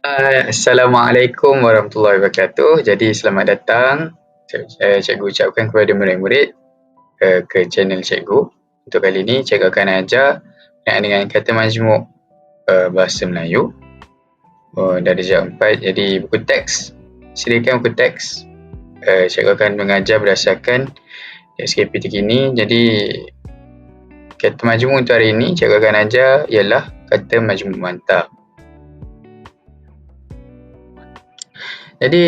Assalamualaikum warahmatullahi wabarakatuh. Jadi selamat datang. Cikgu ucapkan kepada murid-murid ke channel cikgu. Untuk kali ini cikgu akan ajar berkenaan dengan kata majmuk bahasa Melayu darjah 4. Jadi buku teks. Silakan buku teks. Cikgu akan mengajar berdasarkan SKP terkini. Jadi kata majmuk untuk hari ini cikgu akan ajar ialah kata majmuk mantap. Jadi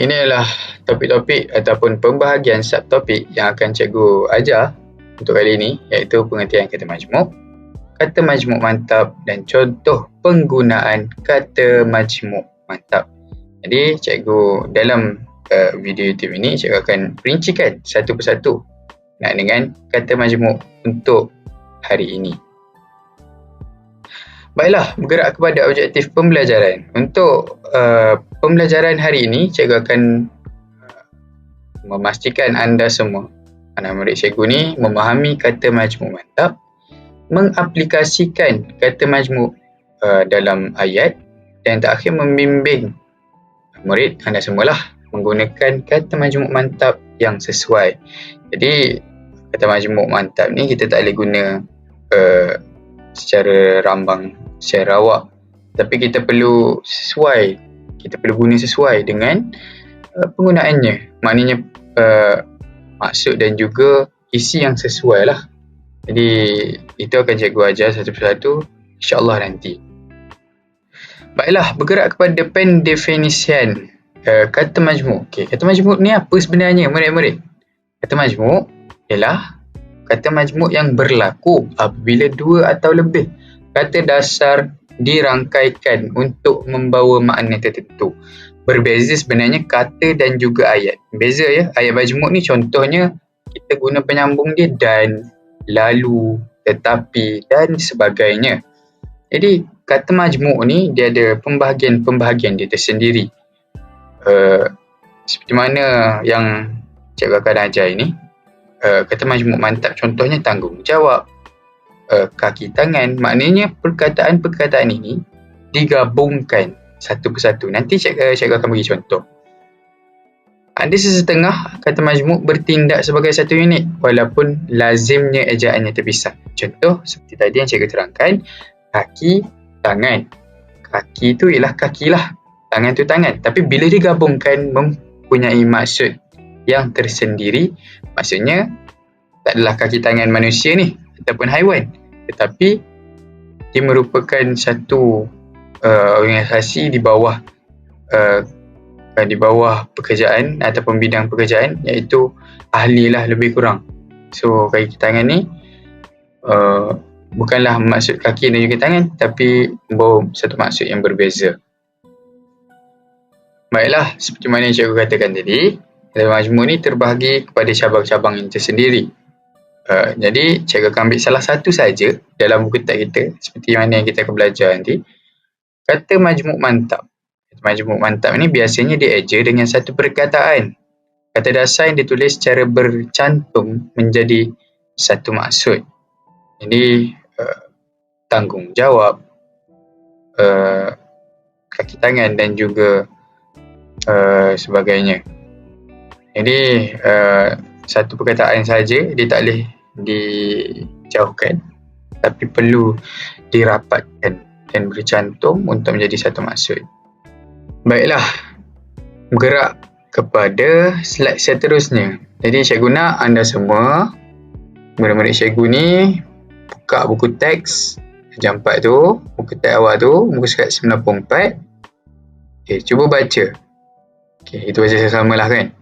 ini adalah topik-topik ataupun pembahagian subtopik yang akan cikgu ajar untuk kali ini, iaitu pengertian kata majmuk mantap dan contoh penggunaan kata majmuk mantap. Jadi cikgu dalam video YouTube ini cikgu akan perincikan satu persatu dengan kata majmuk untuk hari ini. Baiklah, bergerak kepada objektif pembelajaran. Untuk pembelajaran hari ini, cikgu akan memastikan anda semua, anak murid cikgu ni, memahami kata majmuk mantap, mengaplikasikan kata majmuk dalam ayat, dan terakhir membimbing murid anda semualah menggunakan kata majmuk mantap yang sesuai. Jadi, kata majmuk mantap ni kita tak boleh guna secara rambang, secara rawak, tapi kita perlu guna sesuai dengan penggunaannya, maknanya maksud dan juga isi yang sesuai lah. Jadi itu akan cikgu ajar satu persatu, insyaAllah nanti. Baiklah, bergerak kepada pendefinisian kata majmuk. Kata majmuk ni apa sebenarnya murid-murid? Kata majmuk ialah kata majmuk yang berlaku apabila dua atau lebih kata dasar dirangkaikan untuk membawa makna tertentu. Berbeza sebenarnya kata dan juga ayat. Beza ya, ayat majmuk ni contohnya kita guna penyambung dia dan, lalu, tetapi dan sebagainya. Jadi kata majmuk ni dia ada pembahagian dia tersendiri. Seperti mana yang cikgu akan ajar ini. Kata majmuk mantap contohnya tanggungjawab, kaki tangan. Maknanya perkataan-perkataan ini digabungkan satu persatu. Nanti cikgu akan bagi contoh. Ada sesetengah kata majmuk bertindak sebagai satu unit walaupun lazimnya ejaannya terpisah. Contoh seperti tadi yang cikgu terangkan, kaki, tangan. Kaki tu ialah kaki lah, tangan tu tangan. Tapi bila digabungkan mempunyai maksud yang tersendiri. Maksudnya tak adalah kaki tangan manusia ni ataupun haiwan, tetapi dia merupakan satu organisasi di bawah pekerjaan ataupun bidang pekerjaan, iaitu ahli lah lebih kurang. So kaki tangan ni bukanlah maksud kaki dan juga tangan, tapi membawa satu maksud yang berbeza. Baiklah, seperti mana yang cikgu katakan tadi, kata majmuk ni terbahagi kepada cabang-cabang yang tersendiri. Jadi cikgu akan ambil salah satu saja dalam buku teks kita, seperti mana yang kita akan belajar nanti. Kata majmuk mantap. Kata majmuk mantap ni biasanya dieja dengan satu perkataan. Kata dasar yang ditulis secara bercantum menjadi satu maksud. Jadi tanggungjawab, kaki tangan dan juga sebagainya. Jadi satu perkataan saja dia tak boleh dijauhkan, tapi perlu dirapatkan dan bercantum untuk menjadi satu maksud. Baiklah, bergerak kepada slide seterusnya. Jadi cikgu nak anda semua, murid-murid cikgu ni, buka buku teks darjah 4 tu, buku teks awal tu, muka surat 94. Cuba baca. Itu baca sama-sama lah kan.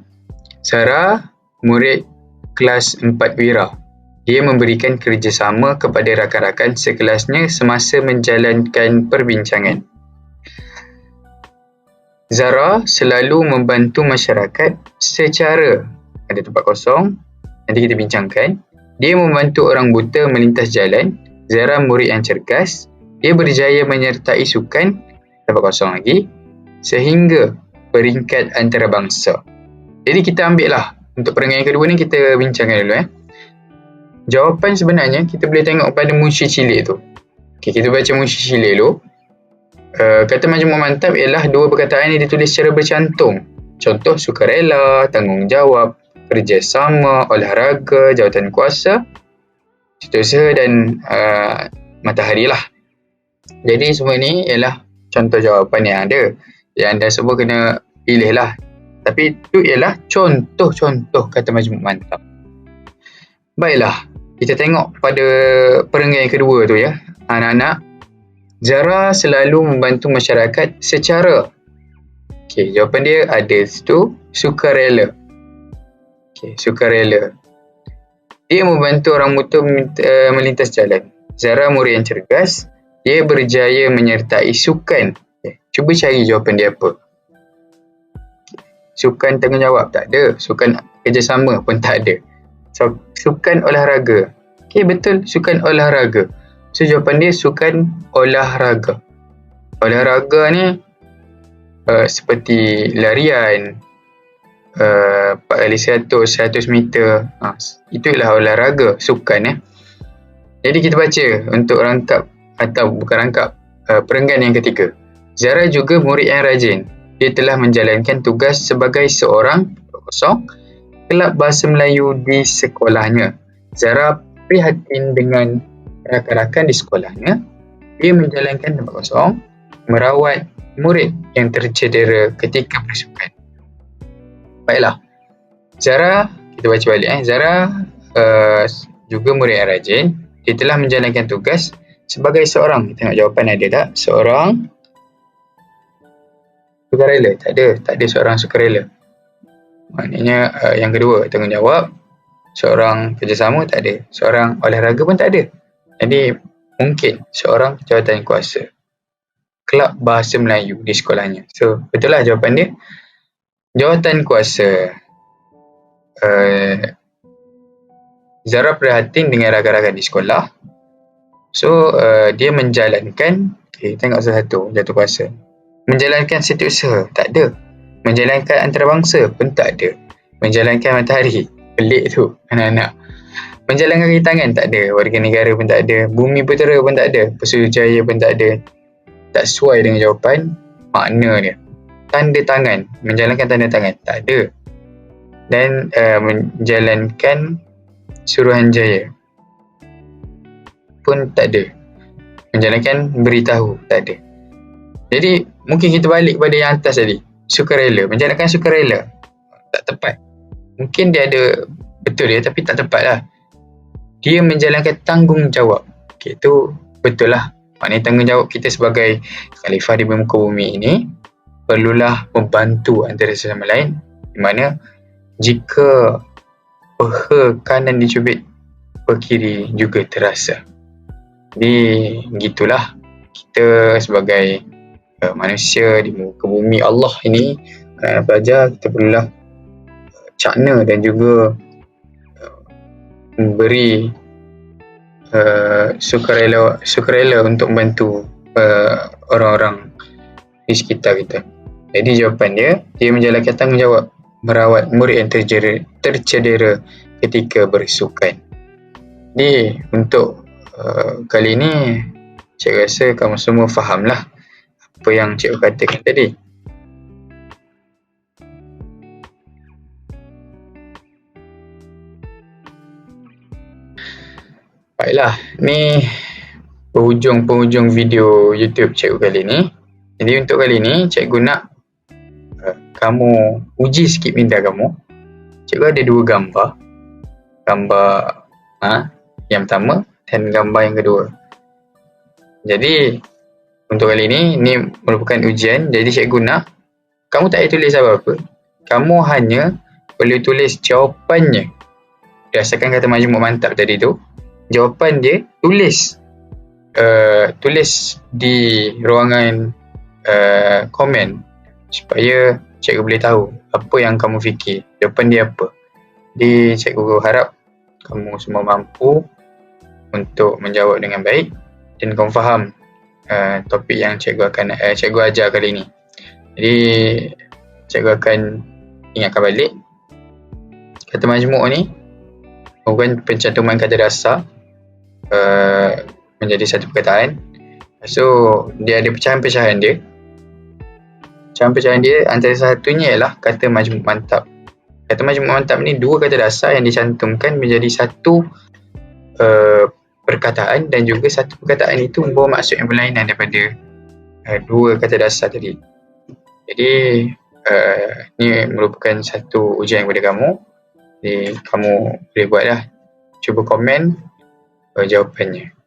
Sarah, murid kelas 4 Wira. Dia memberikan kerjasama kepada rakan-rakan sekelasnya semasa menjalankan perbincangan. Zara selalu membantu masyarakat secara, ada tempat kosong, nanti kita bincangkan. Dia membantu orang buta melintas jalan. Zara murid yang cergas. Dia berjaya menyertai sukan, tempat kosong lagi, sehingga peringkat antarabangsa. Jadi kita ambil lah, untuk perenggan yang kedua ni kita bincangkan dulu. Jawapan sebenarnya kita boleh tengok pada Munshi Cilik tu. Kita baca Munshi Cilik dulu. Kata majmuk mantap ialah dua perkataan yang ditulis secara bercantum. Contoh sukarela, tanggungjawab, kerjasama, olahraga, jawatan kuasa, setiausaha dan matahari lah. Jadi semua ni ialah contoh jawapan yang ada. Yang anda semua kena pilih lah. Tapi itu ialah contoh-contoh kata majmuk mantap. Baiklah, kita tengok pada perenggan yang kedua tu ya. Anak-anak, Zara selalu membantu masyarakat secara. Okey, jawapan dia ada situ, sukarela. Okey, sukarela. Dia membantu orang buta melintas jalan. Zara murid yang cergas. Dia berjaya menyertai sukan. Okay. Cuba cari jawapan dia apa. Sukan tanggungjawab tak ada. Sukan kerjasama pun tak ada. So, sukan olahraga. Okey, betul, sukan olahraga. So, jawapan dia sukan olahraga. Olahraga ni seperti larian, 4x100, 100 meter. Itu ialah olahraga, sukan. Jadi kita baca untuk rangkap atau bukan rangkap perenggan yang ketiga. Zara juga murid yang rajin. Dia telah menjalankan tugas sebagai seorang kelab bahasa Melayu di sekolahnya. Zara prihatin dengan rakan-rakan di sekolahnya. Dia menjalankan tempat kosong, merawat murid yang tercedera ketika bersukan. Baiklah. Zara, kita baca balik. Zara juga murid yang rajin. Dia telah menjalankan tugas sebagai seorang. Kita tengok jawapan ada tak? Seorang sukarela. Tak ada seorang sukarela. Maknanya yang kedua, tanggungjawab. Seorang kerjasama tak ada. Seorang olahraga pun tak ada. Jadi mungkin seorang jawatan kuasa. Kelab bahasa Melayu di sekolahnya. So betul lah jawapan dia. Jawatan kuasa. Zara prihatin dengan rakan-rakan di sekolah. So dia menjalankan, tengok salah satu jawatan kuasa. Menjalankan setiausaha, tak ada. Menjalankan antarabangsa pun tak ada. Menjalankan matahari, pelik tu anak-anak. Menjalankan rintangan tak ada. Warga negara pun tak ada. Bumi putera pun tak ada. Pesuruhjaya pun tak ada. Tak sesuai dengan jawapan makna dia. Tanda tangan, menjalankan tanda tangan tak ada. Dan menjalankan Suruhanjaya pun tak ada. Menjalankan beritahu tak ada. Jadi mungkin kita balik kepada yang atas tadi, sukarela. Menjalankan sukarela tak tepat. Mungkin dia ada betul dia, tapi tak tepat lah. Dia menjalankan tanggungjawab. Itu betul lah. Maknanya tanggungjawab kita sebagai khalifah di muka bumi ini perlulah membantu antara sesama lain, di mana jika peha kanan dicubit, peha kiri juga terasa. Jadi gitulah kita sebagai manusia di muka bumi Allah ini, pelajar, kita perlulah cakna dan juga memberi sukarela untuk membantu orang-orang di sekitar kita. Jadi jawapan dia menjalankan tanggungjawab merawat murid yang tercedera ketika bersukan. Jadi untuk kali ini saya rasa kamu semua fahamlah apa yang cikgu katakan tadi. Baiklah, ni penghujung video YouTube cikgu kali ni. Jadi untuk kali ni cikgu nak kamu uji sikit minda kamu. Cikgu ada dua gambar. Gambar yang pertama dan gambar yang kedua. Jadi untuk kali ni merupakan ujian. Jadi cikgu nak kamu tak payah tulis apa-apa. Kamu hanya perlu tulis jawapannya. Berdasarkan kata majmuk mantap tadi tu, jawapan dia tulis di ruangan komen supaya cikgu boleh tahu apa yang kamu fikir, jawapan dia apa. Jadi cikgu harap kamu semua mampu untuk menjawab dengan baik dan kamu faham topik yang cikgu ajar kali ini. Jadi cikgu akan ingatkan balik kata majmuk ni merupakan pencantuman kata dasar menjadi satu perkataan So dia ada pecahan-pecahan dia. Pecahan-pecahan dia antara satunya ialah kata majmuk mantap. Kata majmuk mantap ni dua kata dasar yang dicantumkan menjadi satu perkataan, dan juga satu perkataan itu membawa maksud yang berlainan daripada dua kata dasar tadi. Jadi ni merupakan satu ujian kepada kamu. Jadi kamu boleh buatlah. Cuba komen jawapannya.